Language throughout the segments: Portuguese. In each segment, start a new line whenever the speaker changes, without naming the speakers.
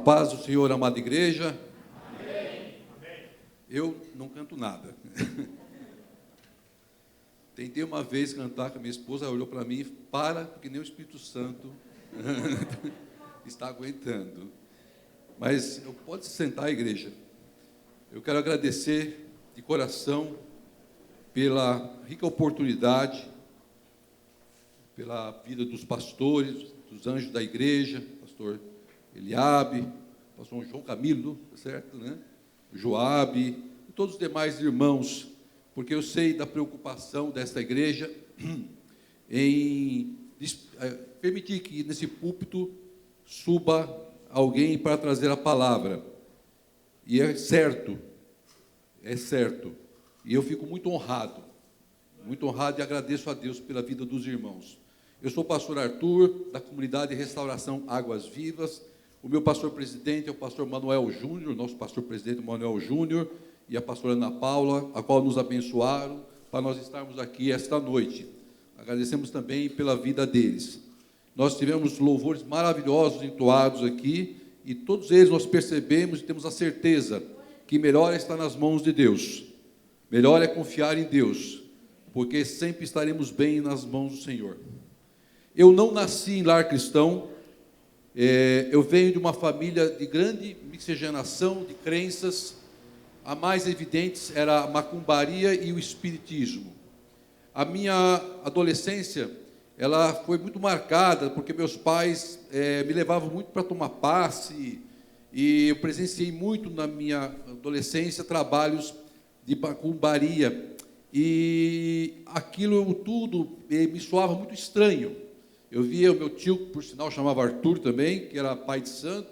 paz do Senhor, amada igreja.
Amém.
Eu não canto nada. Tentei uma vez cantar com a minha esposa, ela olhou para mim e para, porque nem o Espírito Santo está aguentando. Mas pode se sentar, igreja. Eu quero agradecer de coração pela rica oportunidade, pela vida dos pastores, dos anjos da igreja, pastor Eliabe, pastor João Camilo, certo, né? Joabe, e todos os demais irmãos, porque eu sei da preocupação desta igreja em permitir que nesse púlpito suba alguém para trazer a palavra. E é certo, e eu fico muito honrado e agradeço a Deus pela vida dos irmãos. Eu sou o pastor Arthur, da comunidade Restauração Águas Vivas. O meu pastor-presidente é o pastor Manuel Júnior, nosso pastor-presidente Manuel Júnior, e a pastora Ana Paula, a qual nos abençoaram para nós estarmos aqui esta noite. Agradecemos também pela vida deles. Nós tivemos louvores maravilhosos entoados aqui, e todos eles nós percebemos e temos a certeza que melhor é estar nas mãos de Deus. Melhor é confiar em Deus, porque sempre estaremos bem nas mãos do Senhor. Eu não nasci em lar cristão, eu venho de uma família de grande miscigenação de crenças. A mais evidentes era a macumbaria e o espiritismo. A minha adolescência, ela foi muito marcada, porque meus pais me levavam muito para tomar passe, e eu presenciei muito na minha adolescência trabalhos de macumbaria, e aquilo tudo me soava muito estranho. Eu via o meu tio, que por sinal chamava Arthur também, que era pai de santo,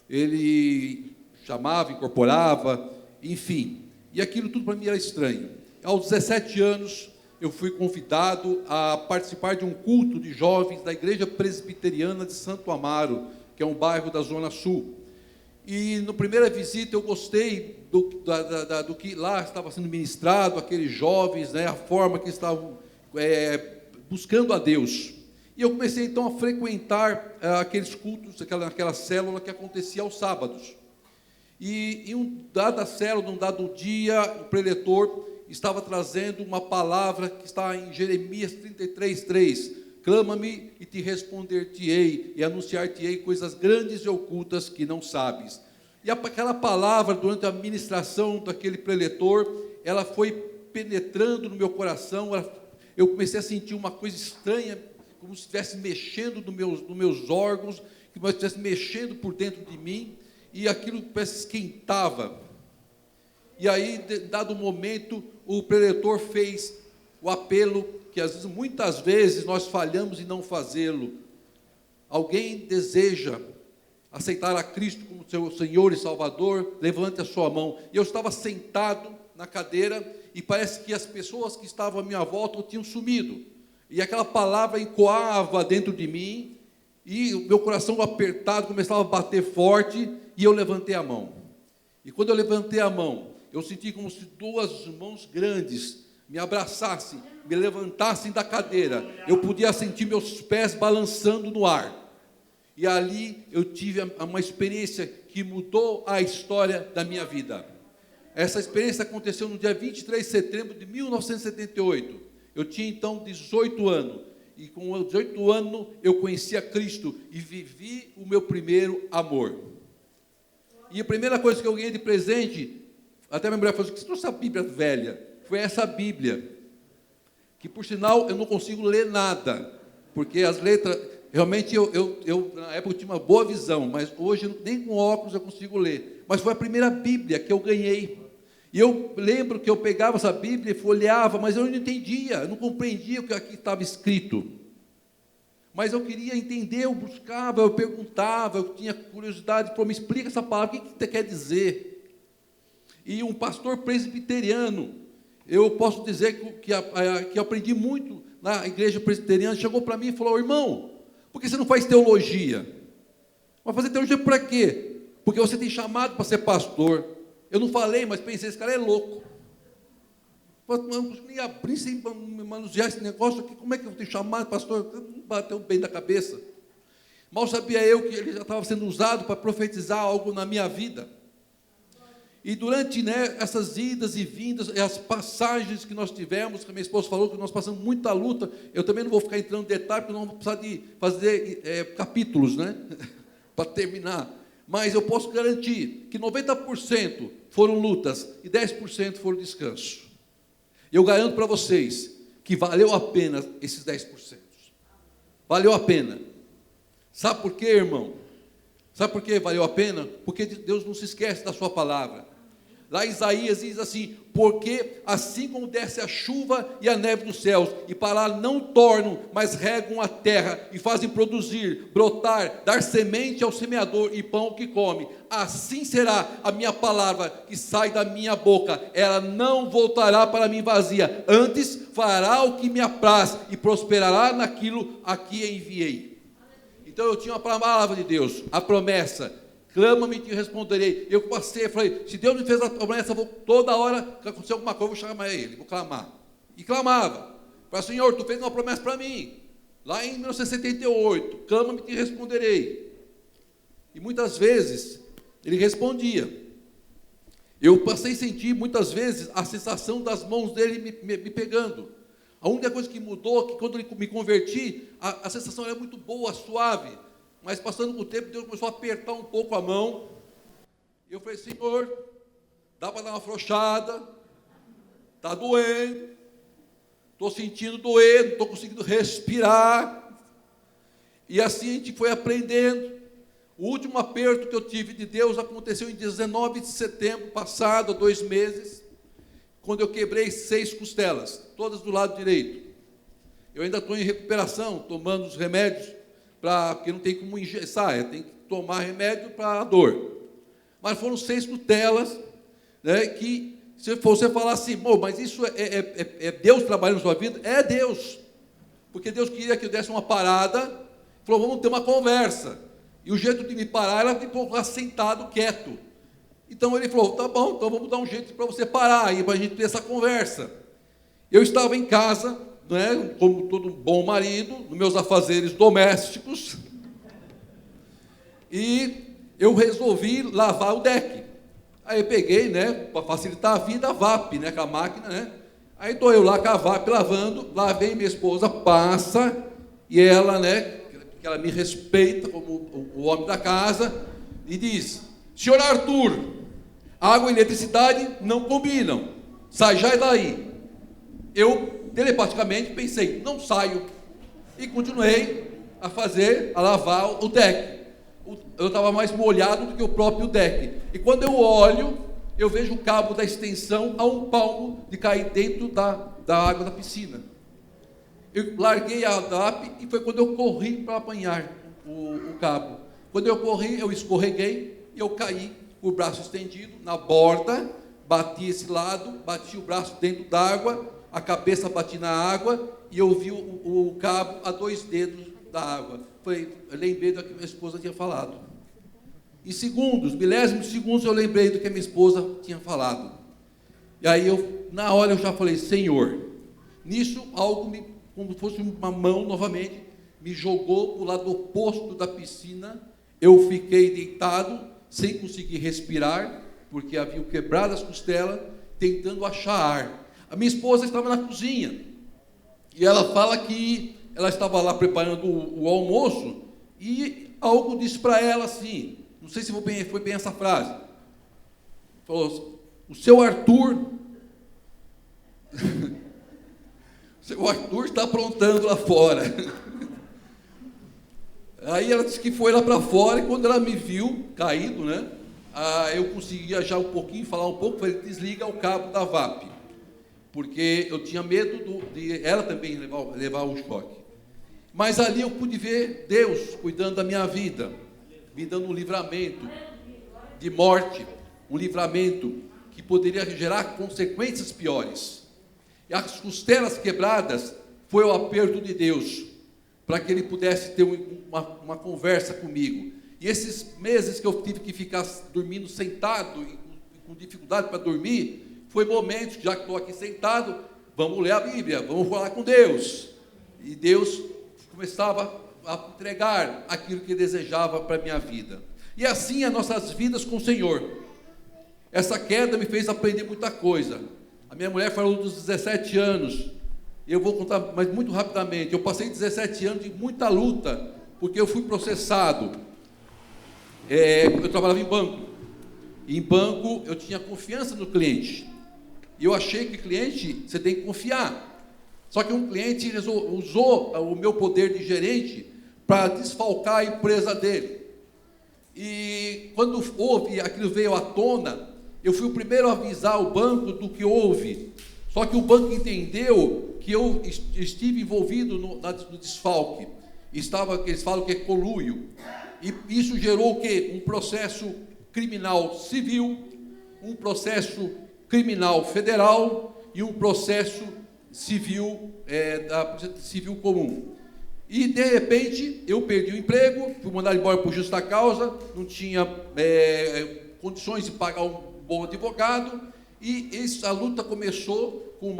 ele chamava, incorporava, enfim, e aquilo tudo para mim era estranho. Aos 17 anos, eu fui convidado a participar de um culto de jovens da Igreja Presbiteriana de Santo Amaro, que é um bairro da Zona Sul. E, na primeira visita, eu gostei do que lá estava sendo ministrado, aqueles jovens, né, a forma que estavam buscando a Deus. E eu comecei, então, a frequentar aqueles cultos, aquela célula que acontecia aos sábados. E em uma dada célula, num dado dia, o preletor estava trazendo uma palavra que está em Jeremias 33:3. Clama-me e te responder-te-ei, e anunciar-te-ei coisas grandes e ocultas que não sabes. E aquela palavra, durante a ministração daquele preletor, ela foi penetrando no meu coração. Eu comecei a sentir uma coisa estranha, como se estivesse mexendo nos meus órgãos, como se estivesse mexendo por dentro de mim, e aquilo parece que esquentava. E aí, dado momento, o preletor fez o apelo, que muitas vezes nós falhamos em não fazê-lo. Alguém deseja aceitar a Cristo como seu Senhor e Salvador? Levante a sua mão. E eu estava sentado na cadeira, e parece que as pessoas que estavam à minha volta tinham sumido. E aquela palavra ecoava dentro de mim, e o meu coração apertado começava a bater forte, e eu levantei a mão. E quando eu levantei a mão, eu senti como se duas mãos grandes me abraçassem, me levantassem da cadeira. Eu podia sentir meus pés balançando no ar. E ali eu tive uma experiência que mudou a história da minha vida. Essa experiência aconteceu no dia 23 de setembro de 1978. Eu tinha então 18 anos. E com 18 anos eu conheci a Cristo e vivi o meu primeiro amor. E a primeira coisa que eu ganhei de presente, até minha mulher falou assim: que você trouxe a Bíblia velha? Foi essa Bíblia, que por sinal eu não consigo ler nada, porque as letras, realmente eu na época eu tinha uma boa visão, mas hoje nem com óculos eu consigo ler. Mas foi a primeira Bíblia que eu ganhei. E eu lembro que eu pegava essa Bíblia e folheava, mas eu não entendia, eu não compreendia o que aqui estava escrito. Mas eu queria entender, eu buscava, eu perguntava, eu tinha curiosidade, me explica essa palavra, o que você quer dizer? E um pastor presbiteriano, eu posso dizer que eu aprendi muito na igreja presbiteriana, chegou para mim e falou: irmão, por que você não faz teologia? Vai fazer teologia para quê? Porque você tem chamado para ser pastor. Eu não falei, mas pensei, esse cara é louco. Eu não consegui nem abrir sem manusear esse negócio aqui. Como é que eu tenho chamado, pastor? Não bateu bem da cabeça. Mal sabia eu que ele já estava sendo usado para profetizar algo na minha vida. E durante, essas idas e vindas, e as passagens que nós tivemos, que a minha esposa falou que nós passamos muita luta, eu também não vou ficar entrando em detalhe, porque não vou precisar de fazer capítulos, para terminar. Mas eu posso garantir que 90% foram lutas e 10% foram descanso. E eu garanto para vocês que valeu a pena esses 10%. Valeu a pena. Sabe por quê, irmão? Sabe por que valeu a pena? Porque Deus não se esquece da sua palavra. Lá em Isaías diz assim: porque assim como desce a chuva e a neve dos céus, e para lá não tornam, mas regam a terra, e fazem produzir, brotar, dar semente ao semeador e pão ao que come, assim será a minha palavra que sai da minha boca, ela não voltará para mim vazia, antes fará o que me apraz, e prosperará naquilo a que enviei. Então eu tinha a palavra de Deus, a promessa: clama-me e te responderei. Eu passei, falei, se Deus me fez a promessa, vou toda hora que acontecer alguma coisa, eu vou chamar ele, vou clamar. E clamava. Falei, Senhor, tu fez uma promessa para mim, lá em 1978, clama-me e te responderei. E muitas vezes, ele respondia. Eu passei a sentir, muitas vezes, a sensação das mãos dele me pegando. A única coisa que mudou, que quando eu me converti, a sensação era muito boa, suave. Mas passando com o tempo, Deus começou a apertar um pouco a mão. E eu falei, Senhor, dá para dar uma afrouxada, está doendo, estou sentindo doer, não estou conseguindo respirar. E assim a gente foi aprendendo. O último aperto que eu tive de Deus aconteceu em 19 de setembro passado, há 2 meses, quando eu quebrei 6 costelas, todas do lado direito. Eu ainda estou em recuperação, tomando os remédios, porque não tem como engessar, tem que tomar remédio para a dor. Mas foram 6 costelas, que se você falar assim, mas isso é Deus trabalhando na sua vida? É Deus, porque Deus queria que eu desse uma parada, falou, vamos ter uma conversa, e o jeito de me parar era de ficar sentado, quieto. Então ele falou, tá bom, então vamos dar um jeito para você parar, aí para a gente ter essa conversa. Eu estava em casa, como todo bom marido, nos meus afazeres domésticos, e eu resolvi lavar o deck. Aí eu peguei, para facilitar a vida, a VAP, com a máquina, Aí estou eu lá com a VAP lavando, lavei, minha esposa passa, e ela, que ela me respeita como o homem da casa, e diz, senhor Arthur, água e eletricidade não combinam, sai já daí. Eu telepaticamente pensei, não saio, e continuei a lavar o deck. Eu estava mais molhado do que o próprio deck, e quando eu olho, eu vejo o cabo da extensão a 1 palmo de cair dentro da água da piscina. Eu larguei a DAP, e foi quando eu corri para apanhar o cabo. Quando eu corri, eu escorreguei, e eu caí com o braço estendido na borda, bati esse lado, bati o braço dentro d'água, a cabeça bati na água, e eu vi o cabo a 2 dedos da água. Eu lembrei do que minha esposa tinha falado. Em segundos, milésimos de segundos, eu lembrei do que minha esposa tinha falado. E aí, na hora, eu já falei, Senhor, nisso, algo, como se fosse uma mão, novamente, me jogou para o lado oposto da piscina. Eu fiquei deitado, sem conseguir respirar, porque havia quebrado as costelas, tentando achar ar. A minha esposa estava na cozinha, e ela fala que ela estava lá preparando o almoço, e algo disse para ela assim, não sei se foi bem essa frase, falou, o seu Arthur, seu Arthur está aprontando lá fora. Aí ela disse que foi lá para fora, e quando ela me viu caído, eu conseguia já um pouquinho, falar um pouco, falei, desliga o cabo da VAP, porque eu tinha medo de ela também levar um choque. Mas ali eu pude ver Deus cuidando da minha vida, me dando um livramento de morte, um livramento que poderia gerar consequências piores. E as costelas quebradas foi o aperto de Deus, para que Ele pudesse ter uma conversa comigo. E esses meses que eu tive que ficar dormindo sentado, e com dificuldade para dormir, foi momentos, já que estou aqui sentado, vamos ler a Bíblia, vamos falar com Deus. E Deus começava entregar aquilo que desejava para a minha vida. E assim as nossas vidas com o Senhor. Essa queda me fez aprender muita coisa. A minha mulher falou dos 17 anos. Eu vou contar, mas muito rapidamente. Eu passei 17 anos de muita luta, porque eu fui processado. Eu trabalhava em banco. E em banco eu tinha confiança no cliente. E eu achei que cliente, você tem que confiar. Só que um cliente usou o meu poder de gerente para desfalcar a empresa dele. E quando aquilo veio à tona, eu fui o primeiro a avisar o banco do que houve. Só que o banco entendeu que eu estive envolvido no desfalque. Eles falam que é conluio. E isso gerou o quê? Um processo criminal civil, um processo criminal federal e um processo civil, civil comum. E, de repente, eu perdi o emprego, fui mandado embora por justa causa, não tinha condições de pagar um bom advogado, e a luta começou com um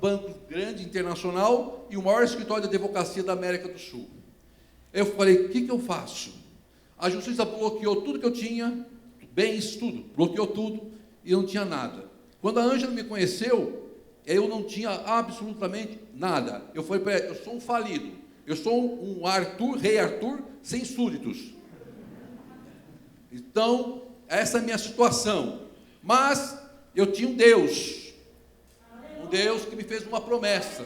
banco grande, internacional, e o maior escritório de advocacia da América do Sul. Eu falei, o que eu faço? A justiça bloqueou tudo que eu tinha, bens, tudo, bloqueou tudo, e eu não tinha nada. Quando a Ângela me conheceu, eu não tinha absolutamente nada. Eu falei para ela, eu sou um falido, eu sou um rei Arthur, sem súditos. Então, essa é a minha situação. Mas eu tinha um Deus que me fez uma promessa.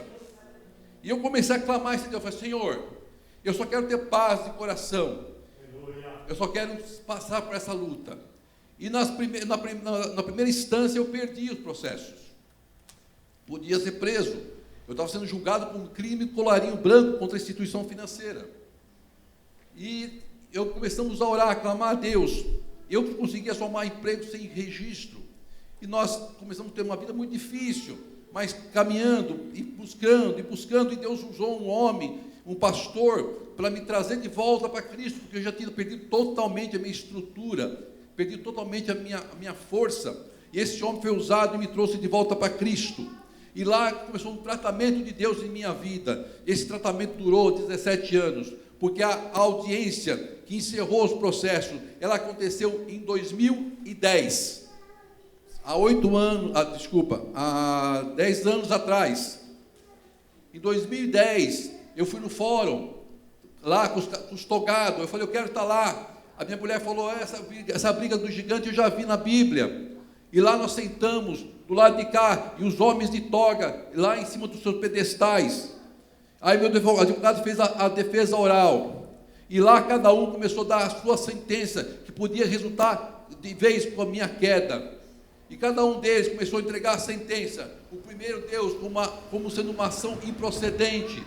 E eu comecei a clamar esse Deus. Eu falei, Senhor, eu só quero ter paz de coração. Eu só quero passar por essa luta. E na primeira instância eu perdi os processos. Podia ser preso. Eu estava sendo julgado por um crime colarinho branco contra a instituição financeira. E começamos a orar, a clamar a Deus. Eu conseguia somar emprego sem registro. E nós começamos a ter uma vida muito difícil, mas caminhando e buscando, e Deus usou um homem, um pastor, para me trazer de volta para Cristo, porque eu já tinha perdido totalmente a minha estrutura, perdi totalmente a minha força. E esse homem foi usado e me trouxe de volta para Cristo. E lá começou um tratamento de Deus em minha vida. Esse tratamento durou 17 anos, porque a audiência que encerrou os processos, ela aconteceu em 2010. Há 10 anos atrás. Em 2010, eu fui no fórum, lá com os togados. Eu falei, eu quero estar lá. A minha mulher falou, essa briga do gigante eu já vi na Bíblia. E lá nós sentamos, do lado de cá, e os homens de toga, lá em cima dos seus pedestais. Aí meu advogado fez a defesa oral. E lá cada um começou a dar a sua sentença, que podia resultar de vez com a minha queda. E cada um deles começou a entregar a sentença. O primeiro deu como sendo uma ação improcedente.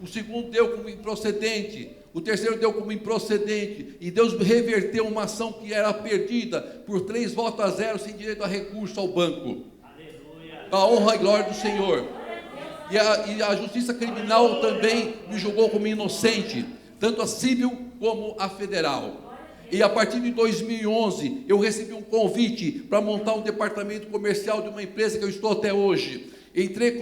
O segundo deu como improcedente. O terceiro deu como improcedente. E Deus reverteu uma ação que era perdida por 3 votos a 0, sem direito a recurso ao banco. Aleluia. A honra e glória do Senhor. E a justiça criminal também me julgou como inocente, tanto a civil como a federal. E a partir de 2011, eu recebi um convite para montar um departamento comercial de uma empresa que eu estou até hoje. Entrei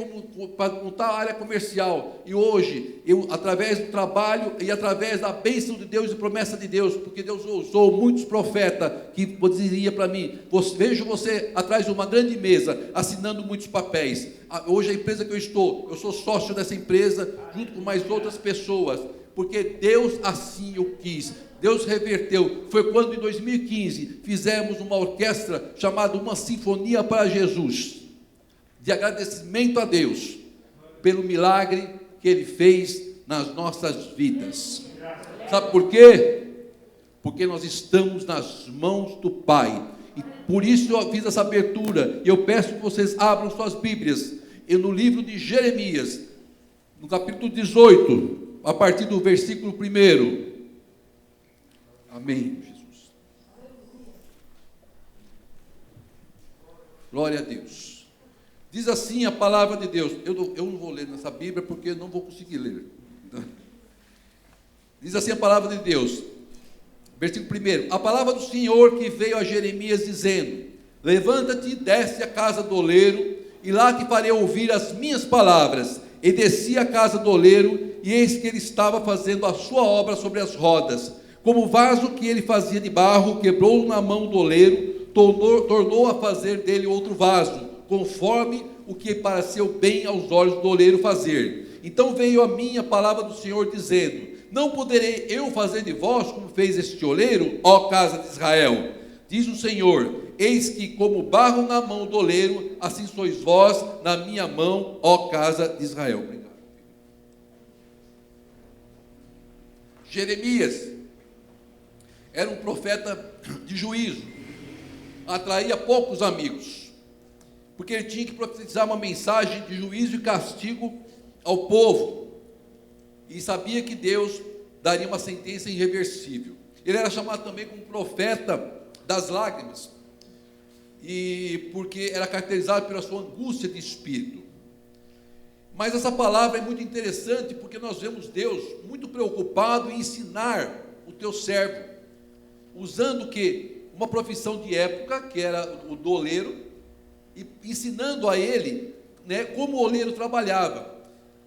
para montar a área comercial. E hoje, através do trabalho e através da bênção de Deus e promessa de Deus, porque Deus usou muitos profetas que diziam para mim, vejo você atrás de uma grande mesa, assinando muitos papéis. Hoje a empresa que eu sou sócio dessa empresa, junto com mais outras pessoas, porque Deus assim o quis. Deus reverteu. Foi quando em 2015 fizemos uma orquestra chamada Uma Sinfonia para Jesus, de agradecimento a Deus pelo milagre que Ele fez nas nossas vidas. Sabe por quê? Porque nós estamos nas mãos do Pai. E por isso eu fiz essa abertura. E eu peço que vocês abram suas Bíblias. E no livro de Jeremias, no capítulo 18, a partir do versículo 1. Amém, Jesus. Glória a Deus. Diz assim a palavra de Deus. Eu não vou ler nessa Bíblia porque não vou conseguir ler. Diz assim a palavra de Deus. Versículo 1. A palavra do Senhor que veio a Jeremias dizendo: levanta-te e desce à casa do oleiro, e lá te farei ouvir as minhas palavras. E desci à casa do oleiro, e eis que ele estava fazendo a sua obra sobre as rodas. Como o vaso que ele fazia de barro, quebrou na mão do oleiro, tornou a fazer dele outro vaso, conforme o que pareceu bem aos olhos do oleiro fazer. Então veio a mim a palavra do Senhor, dizendo: não poderei eu fazer de vós como fez este oleiro, ó casa de Israel? Diz o Senhor: eis que como barro na mão do oleiro, assim sois vós na minha mão, ó casa de Israel. Obrigado. Jeremias era um profeta de juízo, atraía poucos amigos, porque ele tinha que profetizar uma mensagem de juízo e castigo ao povo, e sabia que Deus daria uma sentença irreversível. Ele era chamado também como profeta das lágrimas, e porque era caracterizado pela sua angústia de espírito. Mas essa palavra é muito interessante, porque nós vemos Deus muito preocupado em ensinar o teu servo, usando o quê? Uma profissão de época, que era o do oleiro, e ensinando a ele, né, como o oleiro trabalhava.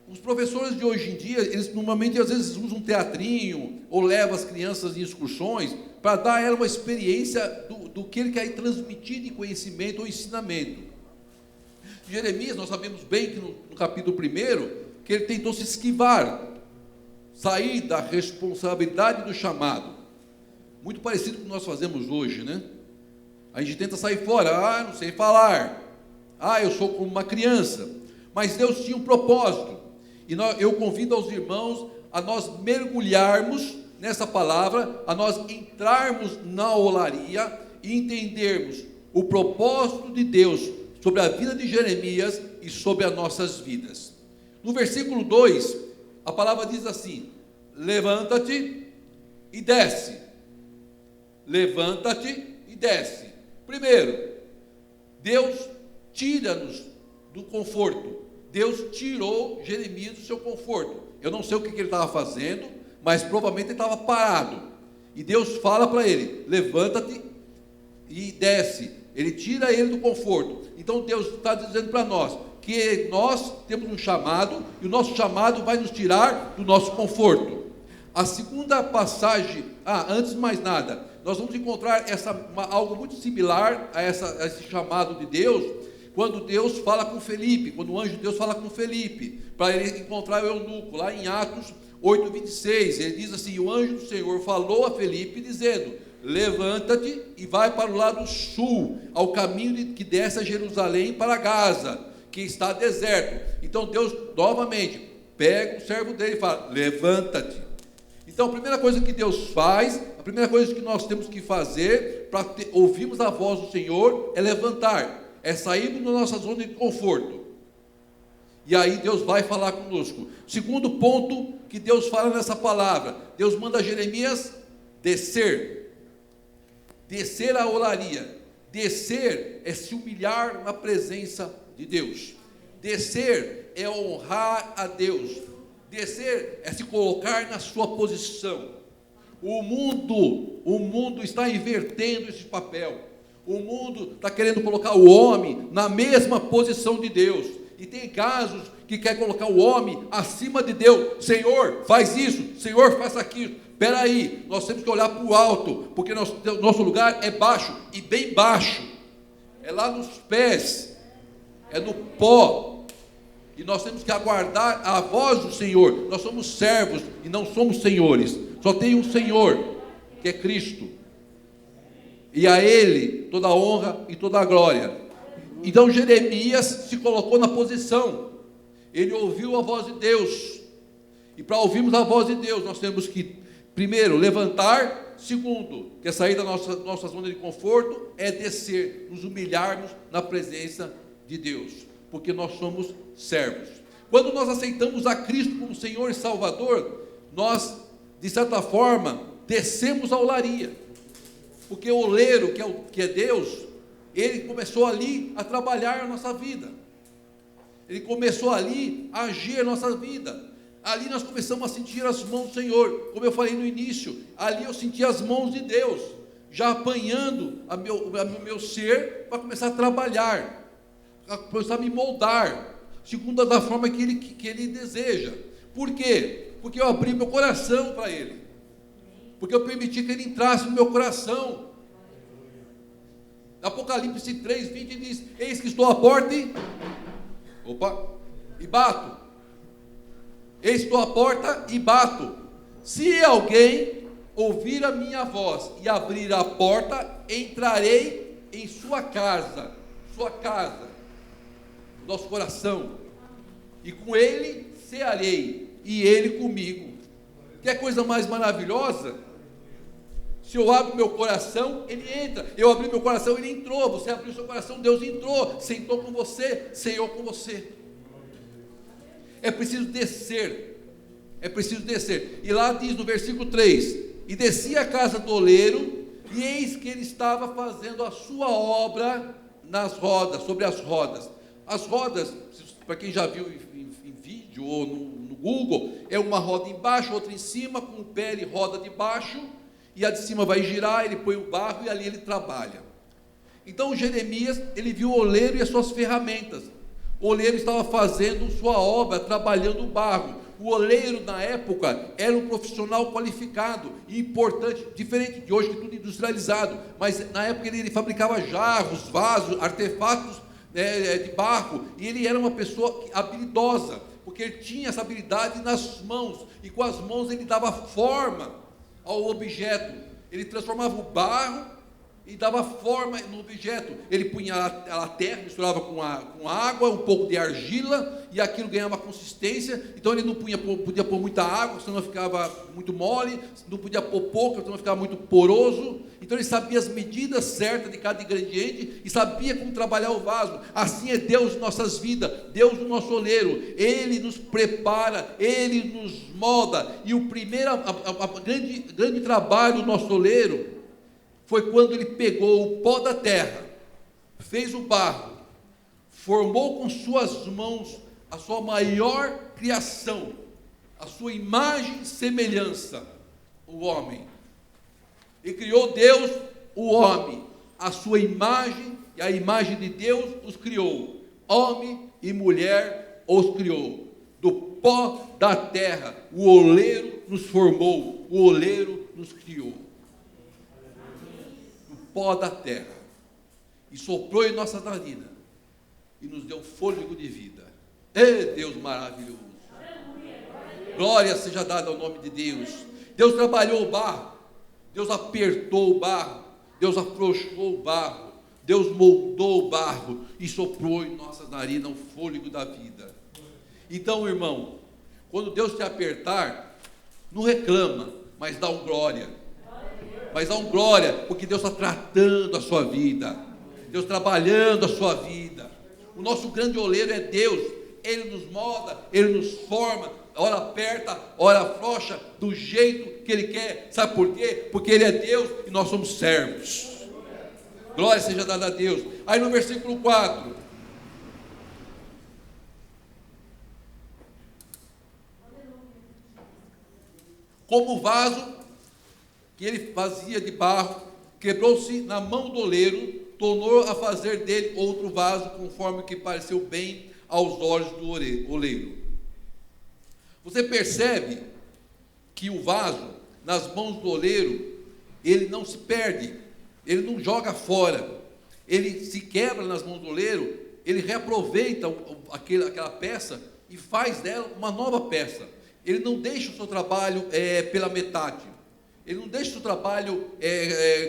Os professores de hoje em dia, eles normalmente às vezes usam um teatrinho, ou levam as crianças em excursões, para dar a ela uma experiência do que ele quer transmitir de conhecimento ou ensinamento. Jeremias, nós sabemos bem que no capítulo 1, que ele tentou se esquivar, sair da responsabilidade do chamado. Muito parecido com o que nós fazemos hoje, né? A gente tenta sair fora, não sei falar, eu sou como uma criança. Mas Deus tinha um propósito, e eu convido aos irmãos a nós mergulharmos nessa palavra, a nós entrarmos na olaria e entendermos o propósito de Deus sobre a vida de Jeremias e sobre as nossas vidas. No versículo 2, a palavra diz assim: levanta-te e desce. Levanta-te e desce. Primeiro, Deus tira-nos do conforto. Deus tirou Jeremias do seu conforto. Eu não sei o que ele estava fazendo, mas provavelmente ele estava parado. E Deus fala para ele: levanta-te e desce. Ele tira ele do conforto. Então Deus está dizendo para nós que nós temos um chamado, e o nosso chamado vai nos tirar do nosso conforto. A segunda passagem, antes de mais nada, nós vamos encontrar algo muito similar a esse chamado de Deus, quando Deus fala com Felipe, quando o anjo de Deus fala com Felipe, para ele encontrar o eunuco, lá em Atos 8:26, ele diz assim: o anjo do Senhor falou a Felipe, dizendo: levanta-te e vai para o lado sul, ao caminho que desce a Jerusalém para Gaza, que está deserto. Então Deus novamente pega o servo dele e fala: levanta-te. Então a primeira coisa que Deus faz, a primeira coisa que nós temos que fazer para ouvirmos a voz do Senhor é levantar, é sairmos da nossa zona de conforto. E aí Deus vai falar conosco. Segundo ponto que Deus fala nessa palavra, Deus manda Jeremias descer. Descer a olaria. Descer é se humilhar na presença de Deus. Descer é honrar a Deus. Descer é se colocar na sua posição. O mundo está invertendo esse papel. O mundo está querendo colocar o homem na mesma posição de Deus. E tem casos que quer colocar o homem acima de Deus. Senhor, faz isso. Senhor, faz aquilo. Espera aí, nós temos que olhar para o alto, porque nosso lugar é baixo, e bem baixo. É lá nos pés, é no pó. E nós temos que aguardar a voz do Senhor. Nós somos servos e não somos senhores. Só tem um Senhor, que é Cristo. E a Ele toda a honra e toda a glória. Então Jeremias se colocou na posição. Ele ouviu a voz de Deus. E para ouvirmos a voz de Deus, nós temos que, primeiro, levantar. Segundo, que é sair da nossa zona de conforto, é descer, nos humilharmos na presença de Deus, porque nós somos servos. Quando nós aceitamos a Cristo como Senhor e Salvador, nós, de certa forma, descemos a olaria, porque o oleiro, que é Deus, ele começou ali a trabalhar a nossa vida, ele começou ali a agir a nossa vida. Ali nós começamos a sentir as mãos do Senhor. Como eu falei no início, ali eu senti as mãos de Deus, já apanhando o meu ser, para começar a trabalhar, para começar a me moldar, segundo da forma que Ele deseja. Por quê? Porque eu abri meu coração para Ele. Porque eu permiti que Ele entrasse no meu coração. Apocalipse 3:20 diz: eis que estou à porta e bato. Eis que estou à porta e bato. Se alguém ouvir a minha voz e abrir a porta, entrarei em sua casa, nosso coração, e com ele cearei, e ele comigo. Que coisa mais maravilhosa? Se eu abro meu coração, Ele entra. Eu abri meu coração, Ele entrou. Você abriu seu coração, Deus entrou, sentou com você, ceou com você. É preciso descer. E lá diz no versículo 3: e desci à casa do oleiro, e eis que ele estava fazendo a sua obra nas rodas, sobre as rodas. As rodas, para quem já viu em vídeo ou no Google, é uma roda embaixo, outra em cima, com o pé ele roda de baixo, e a de cima vai girar, ele põe o barro e ali ele trabalha. Então Jeremias, ele viu o oleiro e as suas ferramentas. O oleiro estava fazendo sua obra, trabalhando o barro. O oleiro na época era um profissional qualificado e importante, diferente de hoje que tudo industrializado, mas na época ele fabricava jarros, vasos, artefatos de barro, e ele era uma pessoa habilidosa, porque ele tinha essa habilidade nas mãos, e com as mãos ele dava forma ao objeto. Ele transformava o barro e dava forma no objeto. Ele punha a terra, misturava com água, um pouco de argila, e aquilo ganhava consistência. Então ele não podia pôr muita água, senão ficava muito mole, não podia pôr pouco, senão ficava muito poroso. Então ele sabia as medidas certas de cada ingrediente e sabia como trabalhar o vaso. Assim é Deus em nossas vidas, Deus no nosso oleiro. Ele nos prepara, Ele nos molda. E o primeiro, grande trabalho do nosso oleiro foi quando ele pegou o pó da terra, fez o barro, formou com suas mãos a sua maior criação, a sua imagem e semelhança, o homem. E criou Deus o homem, a sua imagem, e a imagem de Deus os criou, homem e mulher os criou. Do pó da terra, o oleiro nos formou, o oleiro nos criou. Pó da terra, e soprou em nossa narina, e nos deu fôlego de vida. Deus maravilhoso, glória seja dada ao nome de Deus. Deus trabalhou o barro, Deus apertou o barro, Deus afrouxou o barro, Deus moldou o barro, e soprou em nossa narina o fôlego da vida. Então, irmão, quando Deus te apertar, não reclama, mas dá um glória. Mas dá um glória, porque Deus está tratando a sua vida, Deus trabalhando a sua vida. O nosso grande oleiro é Deus. Ele nos molda, Ele nos forma, ora aperta, ora afrouxa, do jeito que Ele quer. Sabe por quê? Porque Ele é Deus e nós somos servos. Glória seja dada a Deus. Aí no versículo 4, como o vaso que ele fazia de barro, quebrou-se na mão do oleiro, tornou a fazer dele outro vaso, conforme que pareceu bem aos olhos do oleiro. Você percebe que o vaso, nas mãos do oleiro, ele não se perde, ele não joga fora, ele se quebra nas mãos do oleiro, ele reaproveita aquela peça e faz dela uma nova peça. Ele não deixa o seu trabalho pela metade. Ele não deixa o trabalho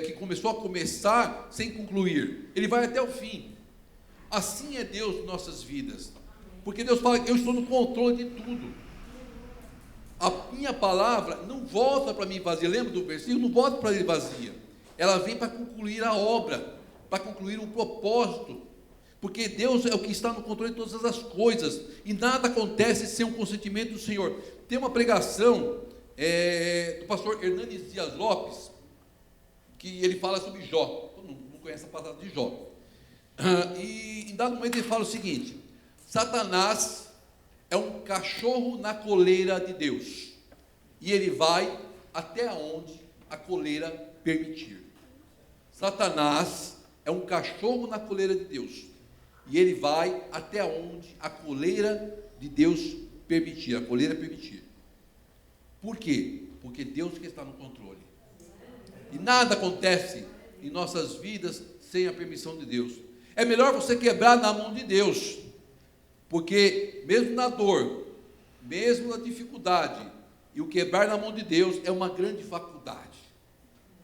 que começou a começar sem concluir. Ele vai até o fim. Assim é Deus em nossas vidas. Porque Deus fala que eu estou no controle de tudo. A minha palavra não volta para mim vazia. Lembra do versículo? Não volta para ele vazia. Ela vem para concluir a obra, para concluir um propósito. Porque Deus é o que está no controle de todas as coisas. E nada acontece sem o consentimento do Senhor. Tem uma pregação do pastor Hernandes Dias Lopes, que ele fala sobre Jó. Todo mundo não conhece a palavra de Jó. E em dado momento ele fala o seguinte: Satanás é um cachorro na coleira de Deus, e ele vai até onde a coleira permitir. Satanás é um cachorro na coleira de Deus, e ele vai até onde a coleira de Deus permitir, a coleira permitir. Por quê? Porque Deus que está no controle. E nada acontece em nossas vidas sem a permissão de Deus. É melhor você quebrar na mão de Deus, porque mesmo na dor, mesmo na dificuldade, e o quebrar na mão de Deus é uma grande faculdade,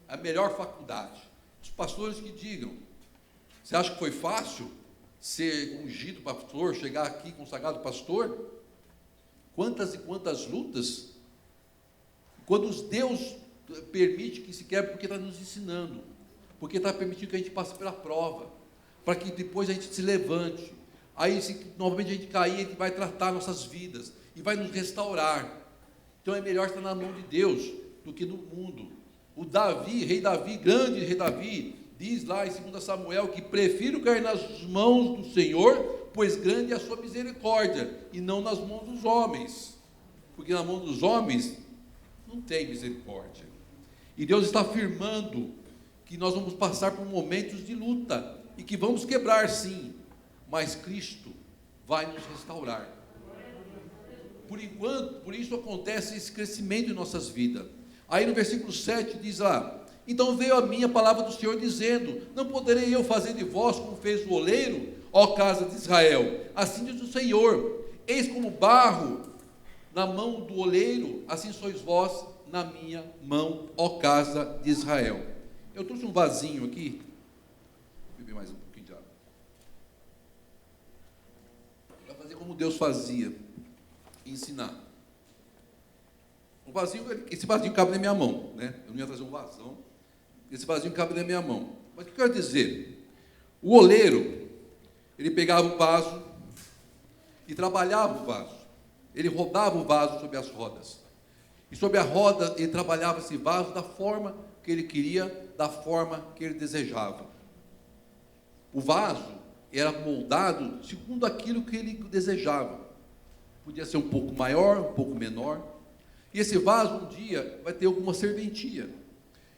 a melhor faculdade. Os pastores que digam, você acha que foi fácil ser ungido pastor, chegar aqui consagrado pastor? Quantas e quantas lutas, quando Deus permite que se quebre, porque está nos ensinando, porque está permitindo que a gente passe pela prova, para que depois a gente se levante. Aí, se novamente a gente cair, Ele vai tratar nossas vidas e vai nos restaurar. Então é melhor estar na mão de Deus do que no mundo. O Davi, rei Davi, grande rei Davi, diz lá em 2 Samuel que prefiro cair nas mãos do Senhor, pois grande é a sua misericórdia, e não nas mãos dos homens, porque na mão dos homens não tem misericórdia. E Deus está afirmando que nós vamos passar por momentos de luta, e que vamos quebrar sim, mas Cristo vai nos restaurar. Por enquanto, por isso acontece esse crescimento em nossas vidas. Aí no versículo 7 diz lá: então veio a mim a palavra do Senhor dizendo, não poderei eu fazer de vós como fez o oleiro, ó casa de Israel? Assim diz o Senhor, eis como barro na mão do oleiro, assim sois vós na minha mão, ó casa de Israel. Eu trouxe um vasinho aqui, vou beber mais um pouquinho de água, para fazer como Deus fazia, ensinar. Esse vasinho cabe na minha mão, né? Eu não ia trazer um vasão. Esse vasinho cabe na minha mão. Mas o que eu quero dizer? O oleiro, ele pegava o vaso e trabalhava o vaso. Ele rodava o vaso sobre as rodas. E sobre a roda, ele trabalhava esse vaso da forma que ele queria, da forma que ele desejava. O vaso era moldado segundo aquilo que ele desejava. Podia ser um pouco maior, um pouco menor. E esse vaso, um dia, vai ter alguma serventia.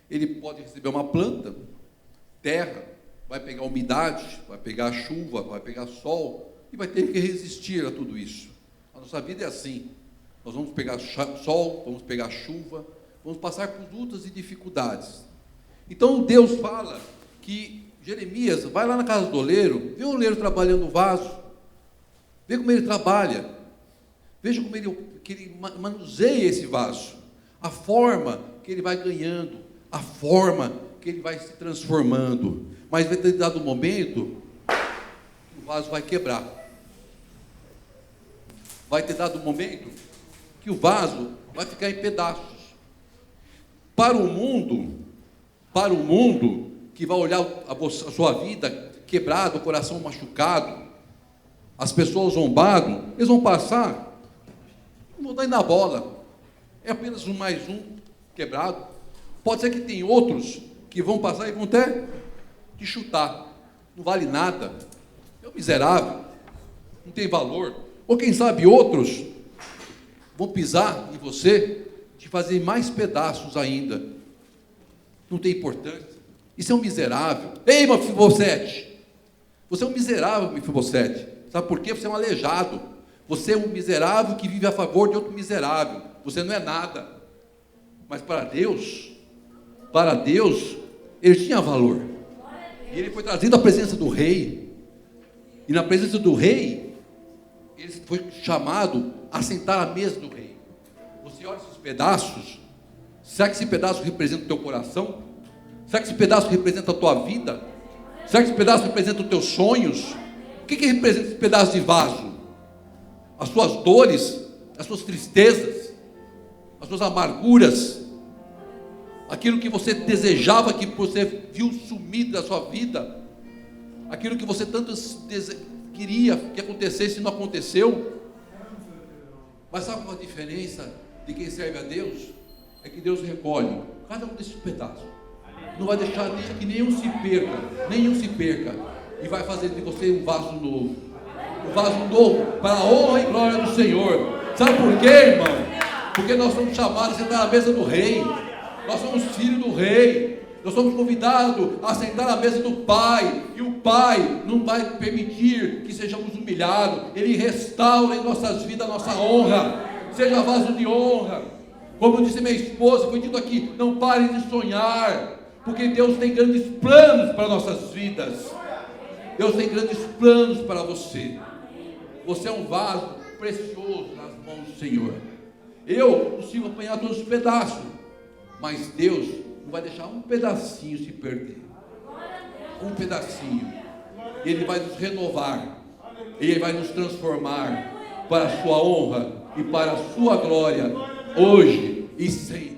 Ele pode receber uma planta, terra, vai pegar umidade, vai pegar chuva, vai pegar sol, e vai ter que resistir a tudo isso. A nossa vida é assim. Nós vamos pegar sol, vamos pegar chuva, vamos passar por lutas e dificuldades. Então Deus fala que Jeremias, vai lá na casa do oleiro, vê o oleiro trabalhando o vaso, vê como ele trabalha, veja como ele manuseia esse vaso, a forma que ele vai ganhando, a forma que ele vai se transformando, mas vai ter dado um momento que o vaso vai quebrar, vai ter dado um momento que o vaso vai ficar em pedaços. Para o mundo que vai olhar a sua vida quebrada, o coração machucado, as pessoas zombado, eles vão passar, não vou dar na bola, é apenas um mais um quebrado. Pode ser que tem outros que vão passar e vão até te chutar, não vale nada, é um miserável, não tem valor. Ou quem sabe outros vão pisar em você, te fazer mais pedaços ainda, não tem importância. Isso é um miserável. Ei, Mefibosete, você é um miserável, Mefibosete. Sabe por quê? Você é um aleijado. Você é um miserável que vive a favor de outro miserável. Você não é nada. Mas para Deus, ele tinha valor. E ele foi trazido à presença do rei. E na presença do rei, ele foi chamado a sentar à mesa do rei. Você olha esses pedaços. Será que esse pedaço representa o teu coração? Será que esse pedaço representa a tua vida? Será que esse pedaço representa os teus sonhos? O que representa esse pedaço de vaso? As suas dores, as suas tristezas, as suas amarguras, aquilo que você desejava, que você viu sumir da sua vida, aquilo que você tanto queria que acontecesse e não aconteceu. Mas sabe qual a diferença de quem serve a Deus? É que Deus recolhe cada um desses pedaços, não vai deixar que nenhum se perca, e vai fazer de você um vaso novo para a honra e glória do Senhor. Sabe por quê, irmão? Porque nós somos chamados a sentar à mesa do rei, nós somos filhos do rei, nós somos convidados a sentar à mesa do Pai, e o Pai não vai permitir que sejamos humilhados. Ele restaura em nossas vidas a nossa honra. Seja vaso de honra, Como disse minha esposa, foi dito aqui, não pare de sonhar, porque Deus tem grandes planos para nossas vidas. Deus tem grandes planos para você. Você é um vaso precioso nas mãos do Senhor. Eu consigo apanhar todos os pedaços, mas Deus não vai deixar um pedacinho se perder. Um pedacinho. Ele vai nos renovar. Ele vai nos transformar para a sua honra e para a sua glória, hoje e sempre.